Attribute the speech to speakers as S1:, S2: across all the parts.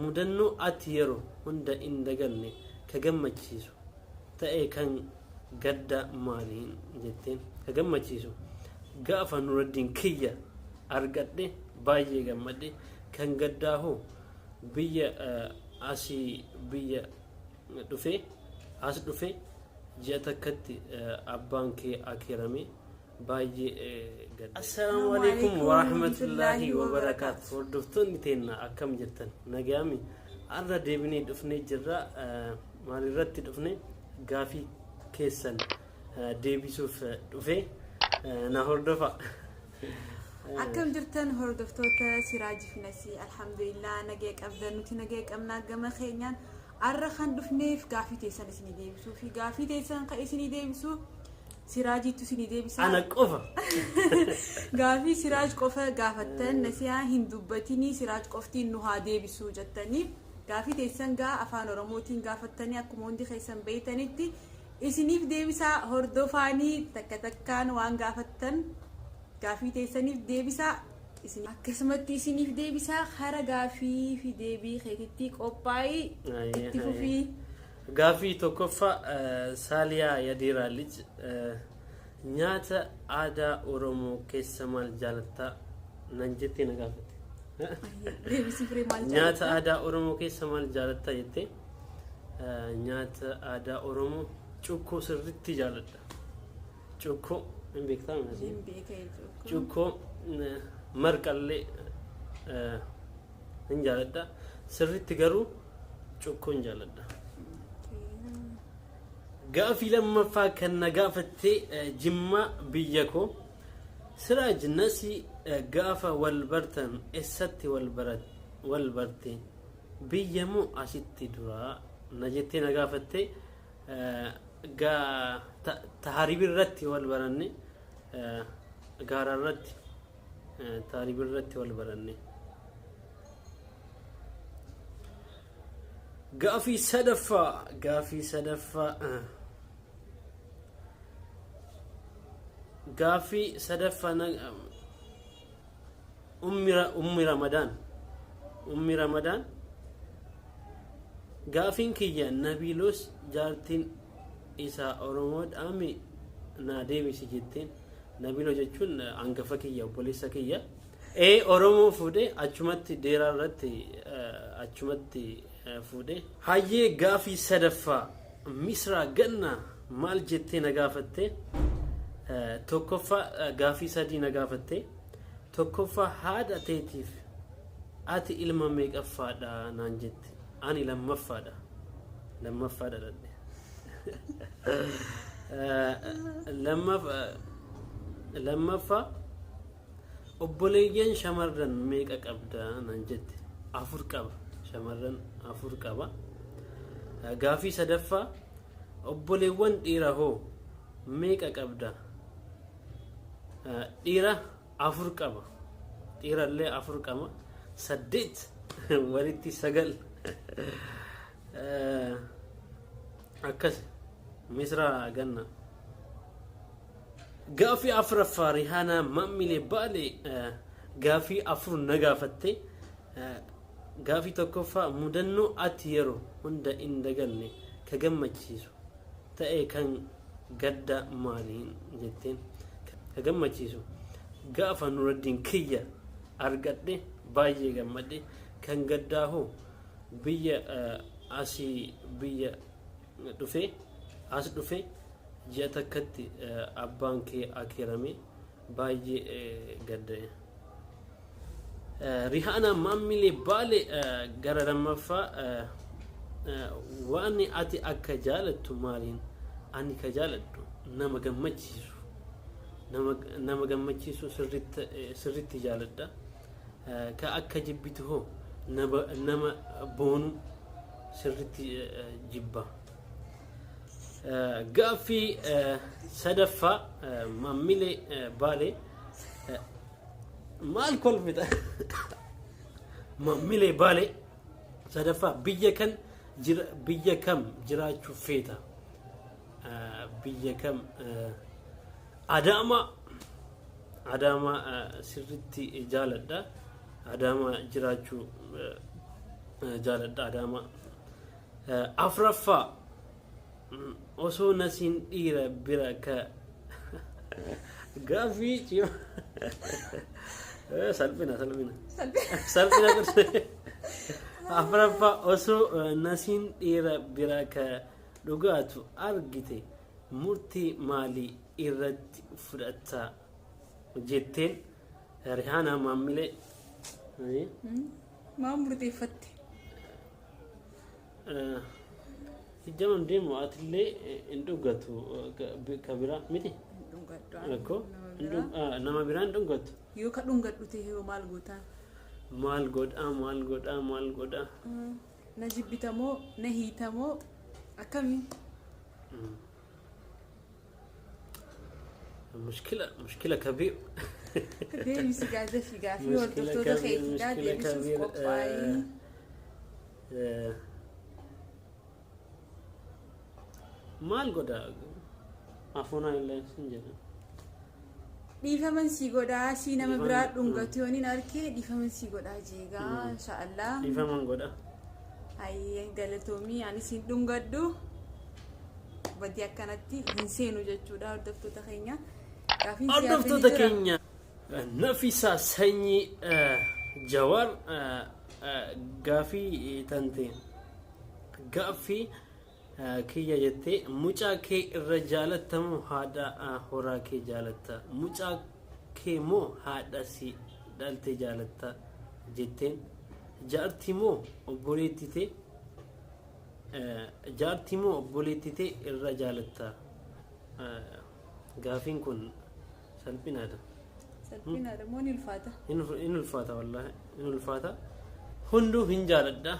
S1: mudannoo ati yeroo hunda hin daganne ka gammachiisu ta'e kan gadda maaliin jetteen ka gammachiisu gaafa nuraddiin kiyya argadhe baay'ee gammadhe kan gaddaa hoo biyya asii biyya dhufe as dhufe ji'a takkatti abbaan kee akeerame baay'ee gadda. Assalaamu alaykum wa rahmatullahi wa barakaatuh. Hordoftoonni teenya akkam jirtan nagaami arra deebinee dhufnee jirra maalirratti dhufne gaafii keessan deebisuuf dhufe na hordofa.
S2: Akkam jirtan hordoftoota Siraajii fi Nasii alhamdulillah nagee qabdan nuti nagee qabnaa gama keenyaan arra kan dhufneef gaafii teessan isinii deebisuu fi gaafii teessan kan isinii deebisu Siraajiitu isinii deebisa.
S1: Ana qofa.
S2: Gaafii Siraaj qofa gaafattan Nasiyaa hin dubbatini Siraaj qoftiin nu haa deebisuu jettanii gaafii teessan gaa afaan Oromootiin gaafattanii akkuma hundi keessan beeytanitti isiniif deebisaa hordofaanii takka takkaan waan gaafattan gaafii teessaniif deebisaa isin akkasumatti isiniif deebisaa hara gaafii fi deebii keetitti qophaa'ii itti fufii.
S1: Gaafii tokkoffaa Saaliyaa Yadiiraalij nyaata aadaa Oromoo keessa maal jaalatta nan jettee na gaafatte. Nyaata aadaa Oromoo keessa maal jaalatta jettee nyaata aadaa Oromoo cukkoo sirriitti jaaladha. Cukkoo hin beektaa nasi. Cukkoo marqallee hin jaaladha. Sirriitti garuu cukkoo hin jaaladha. Gaafii lammaffaa kan na gaafattee Jimma biyya koo Siraaj Nasii gaafa wal bartan eessatti wal barte biyya moo asitti duraa na jettee na gaafattee taharibirratti wal baranne gaararratti taharibirratti wal baranne. Gaafii sadaffaa ummi Ramadaan gaafiin kiyya Nabiilos jaartiin isaa Oromoodhaami na deebisi jetteen. Nabiiloo jechuun hangafa kiyya obboleessa kiyya Oromoo fuudhee achumatti deeraa irratti achumatti fuudhee. Hayyee gaafii sadaffaa Misraa ganna maal jettee na gaafatte. Tokkoffaa gaafii sadii na gaafatte. Tokkoffaa haadha teetiif ati ilma meeqaffaadha naan jette. Ani lammaffaadha dhadhe. Lammaffaa obboleeyyan shamarran meeqa qabda naan jette. Afur qaba. Shamarran afur qaba. Gaafii sadaffaa obboleewwan dhiira hoo meeqa qabda. Dhiira afur qaba. Dhiirallee afur qaba. 8 walitti 9 akkas Misraa ganna. Gaafii afuraffaa Rihaanaa Mammilee Baalee gaafii afur na gaafatte. Gaafii tokkoffaa mudannoo ati yeroo hunda hin daganne ka gammachiisu ta'e kan gadda maaliin jetteen ka gammachiisu gaafa nuraddiin kiyya argadhe baay'ee gammadhe kan gaddaa hoo biyya asii biyya dhufe as dhufe ji'a takkatti abbaan kee akeerame baay'ee gadda. Rihaanaa Mammilee Baalee gara lammaffaa waan ati akka jaalattu maaliin ani ka jaaladhu nama gammachiisu sirriitti jaaladha. Ka akka jibbitu hoo nama boonu sirriitti jibba. Gaafii sadaffaa Mammilee Baalee maal kolfita. Mammilee Baalee sadaffaa biyya kam jiraachuu feeta. Biyya kam Adaamaa sirriitti jaaladha. Adaamaa jiraachuu جالد أداما أفرفا أسو نسين إيرا بركة غافي تيو سلبنا أفرفا أسو نسين إيرا بركة لغاتو أرجتي مرتي مالي إيرت فرتا جتين ريحانة ماملة
S2: ما مرتي فتي
S1: الجمل ديمو أتلي إندو قطو كبيرة ميتي أكو نما بيران دون قطو
S2: يو كدون قطو تيهو مال قطا
S1: مال قطا
S2: نجيب بتمو نهي تمو أكمي
S1: مشكلة كبيرة
S2: ديبي سيقاعدة في قافي والدكتور خيتي دا ديبي سوف قطاي
S1: مال قطا أفونا إلا سنجنا
S2: dhiifaman si godhaa si nama biraa dhungatu yooniin arkee dhiifaman si godhaa jeegaa inshaallah
S1: dhiifaman godha
S2: hayyee galatoomii ani siin dhungadhu badii akkanatti hin seenu jechuudha hordoftoota keenya
S1: hordoftoota keenya Nafisa Sanyi Jawar Gaafii tante Gaafii kiyya jettee mucaa kee irra jaalattamu haadha horaa kee jaalatta mucaa kee moo haadha si dhaltee jaalatta jetteen jaartii moo obboleettitee irra jaalatta gaafiin kun salphinaadha
S2: moo ni ulfaata
S1: in ulfaata wallahi in ulfaata hunduu hin jaaladha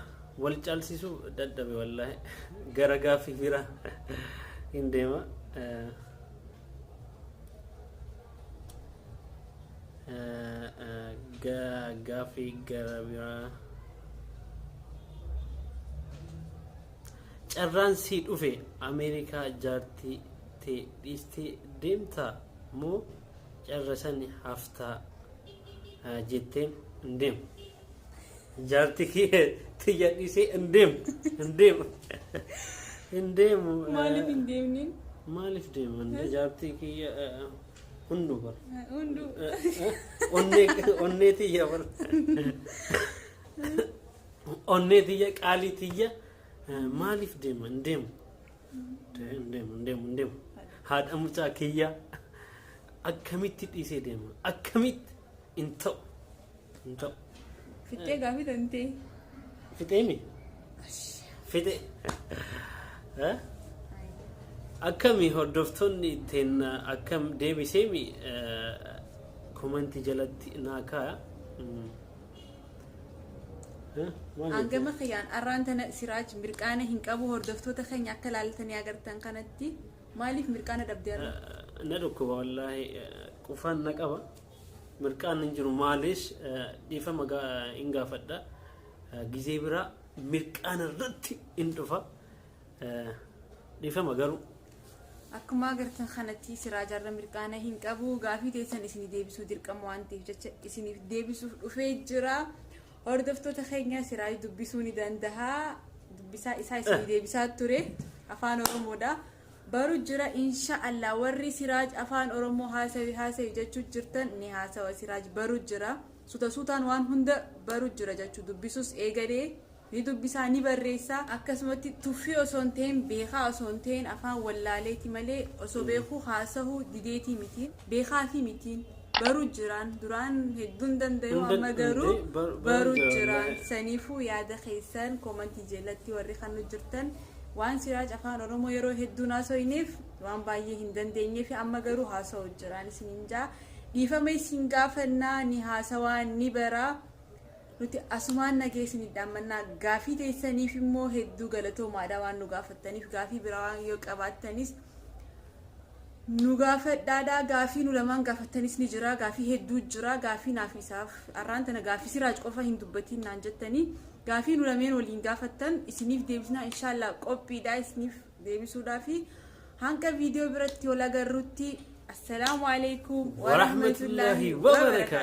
S1: wal caalsisu dadhabe wallahi gara gaafii bira hin deema gaafii gara bira carraan sii dhufe Ameerikaa jaartii tee dhiistee deemtaa moo carra sani haftaa jetteen hin deemu jaartii kee tiyya dhiisee hin deemu
S2: maaliif hin deemnin
S1: maaliif deeman jaartii kiyya hundu bar
S2: hundu
S1: onnee tiyya bar onnee tiyya qaalii tiyya maaliif deema hin deemu haadha mucaa kiyya akkamitti dhiisee deema akkamitti hin ta'u
S2: fittee gaafii tantee
S1: fixeemi fixe akkami hordoftoonni ittiin akkam deebiseemi komentii jalatti naa kaaya
S2: hangama khiyaan arraan tana siraaj mirqaana hin qabu hordoftoota keenya akka laaltanii agartan kanatti maaliif mirqaana dhabdee
S1: na dhukkuba wallaahi qufaan na qaba mirqaan hin jiru maalish dhiifama hin gaafadha gizee biraa mirqaana irratti hin dhufa dhiifama garuu
S2: akkuma agartan kanatti siraajarra mirqaana hin qabu gaafii teessan isinii deebisuu dirqama waan ta'eef jecha isiniif deebisuuf dhufee jira hordoftoota keenya siraaj dubbisuu ni danda'a dubbisaa isaa isinii deebisaa ture afaan oromoodha baru jira inshaallah warri siraaj afaan oromoo haasawi jechuu jirtan ni haasawa siraaj baru jira suutaan waan hunda baru jira jechuu dubbisuus eegalee ni dubbisaa ni barreessaa akkasumatti tuffii osoo hin ta'in beekaa osoo hin ta'in afaan wallaaleeti malee osoo beekuu haasahuu dideetii mitiin beekaa fi mitiin baru jiraan duraan hedduun danda'u amma garuu baru jiraan saniifuu yaada keessan komentii jalatti warri kan nu jirtan waan siraaj afaan oromoo yeroo hedduun haasawiniif waan baay'ee hin dandeenyeef amma garuu haasa'u jiraan isiniin jaa dhiifama isin gaafannaa ni haasawaa ni baraa nuti asumaan nageessini dhammannaa gaafii teessaniif immoo hedduu galatoomaadha waan nu gaafattaniif gaafii biraa yoo qabaattanis nu gaafadhaadha gaafii nu lamaan gaafattanis ni jira gaafii hedduu jira gaafii naaf isaaf arraan tana gaafii siraaj qofa hin dubbatiin naan jettanii gaafii nu lameen waliin gaafattan isiniif deebisnaa inshaallah qophiidha isiniif deebisuudhaa fi hanga viidiyoo biratti wal agarrutti assalaamu alaykum wa rahmatullahi wa barakatuh